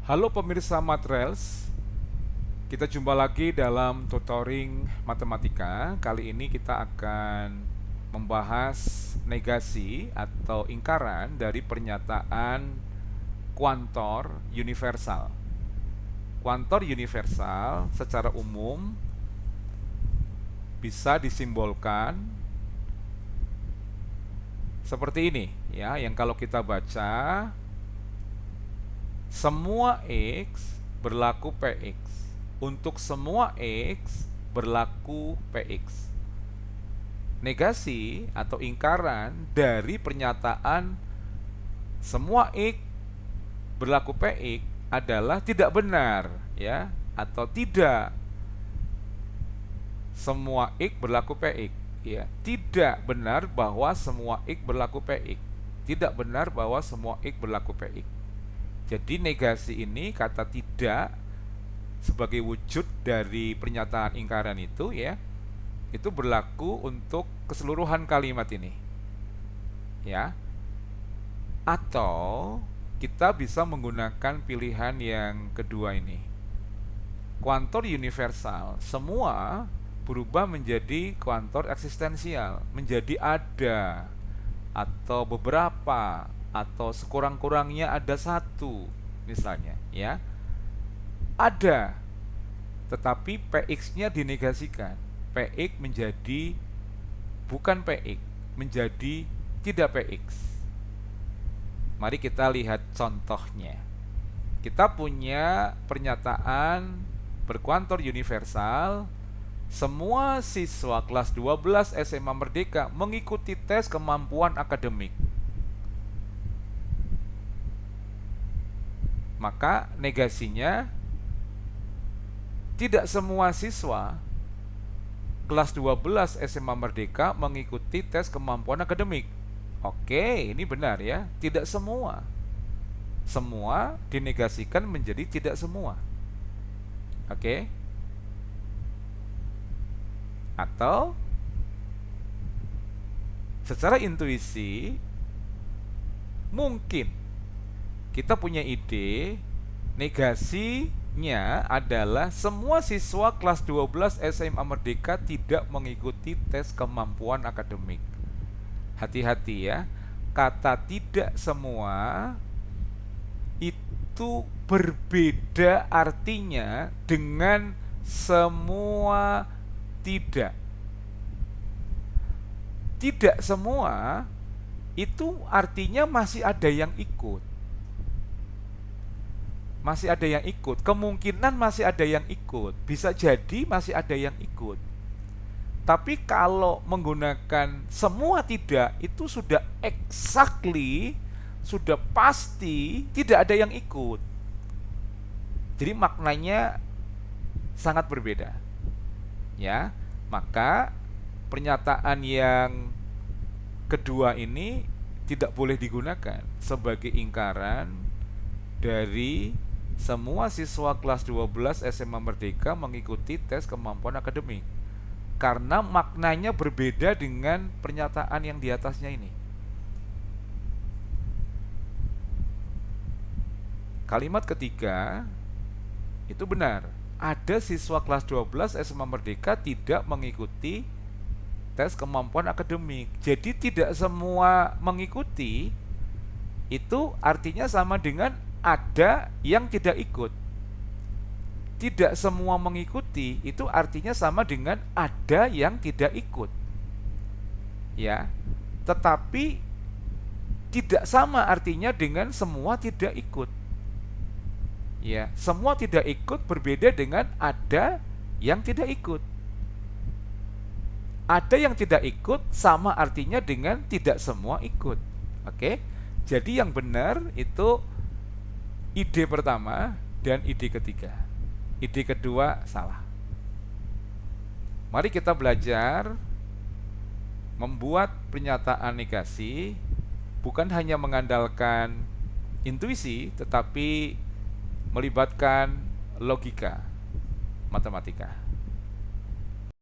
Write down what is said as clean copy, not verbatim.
Halo pemirsa Matrels, kita jumpa lagi dalam tutoring matematika. Kali ini kita akan membahas negasi atau ingkaran dari pernyataan kuantor universal. Kuantor universal secara umum bisa disimbolkan seperti ini ya, yang kalau kita baca semua X berlaku Px. Untuk semua X berlaku Px. Negasi atau ingkaran dari pernyataan semua X berlaku Px adalah tidak benar ya, atau tidak semua X berlaku Px ya. Tidak benar bahwa semua X berlaku Px. Tidak benar bahwa semua X berlaku Px. Jadi negasi ini, kata tidak sebagai wujud dari pernyataan ingkaran itu ya, itu berlaku untuk keseluruhan kalimat ini. Ya. Atau kita bisa menggunakan pilihan yang kedua ini. Kuantor universal, semua berubah menjadi kuantor eksistensial, menjadi ada atau beberapa atau sekurang-kurangnya ada satu misalnya ya, ada tetapi Px-nya dinegasikan, Px menjadi bukan Px, menjadi tidak Px. Mari kita lihat contohnya. Kita punya pernyataan berkuantor universal, semua siswa kelas 12 SMA Merdeka mengikuti tes kemampuan akademik. Maka negasinya, tidak semua siswa kelas 12 SMA Merdeka mengikuti tes kemampuan akademik. Oke, ini benar ya, tidak semua. Semua dinegasikan menjadi tidak semua. Oke. Atau secara intuisi mungkin kita punya ide negasinya adalah semua siswa kelas 12 SMA Merdeka tidak mengikuti tes kemampuan akademik. Hati-hati ya, kata tidak semua itu berbeda artinya dengan semua tidak. Tidak semua itu artinya masih ada yang ikut. Masih ada yang ikut, kemungkinan masih ada yang ikut, bisa jadi masih ada yang ikut. Tapi kalau menggunakan semua tidak, itu sudah exactly, sudah pasti tidak ada yang ikut. Jadi maknanya sangat berbeda. Ya, maka pernyataan yang kedua ini tidak boleh digunakan sebagai ingkaran dari semua siswa kelas 12 SMA Merdeka mengikuti tes kemampuan akademik, karena maknanya berbeda dengan pernyataan yang di atasnya ini. Kalimat ketiga itu benar, ada siswa kelas 12 SMA Merdeka tidak mengikuti tes kemampuan akademik. Jadi tidak semua mengikuti itu artinya sama dengan ada yang tidak ikut. Tidak semua mengikuti itu artinya sama dengan ada yang tidak ikut. Ya. Tetapi tidak sama artinya dengan semua tidak ikut. Ya, semua tidak ikut berbeda dengan ada yang tidak ikut. Ada yang tidak ikut sama artinya dengan tidak semua ikut. Oke? Jadi yang benar itu ide pertama dan ide ketiga. Ide kedua salah. Mari kita belajar membuat pernyataan negasi bukan hanya mengandalkan intuisi, tetapi melibatkan logika matematika.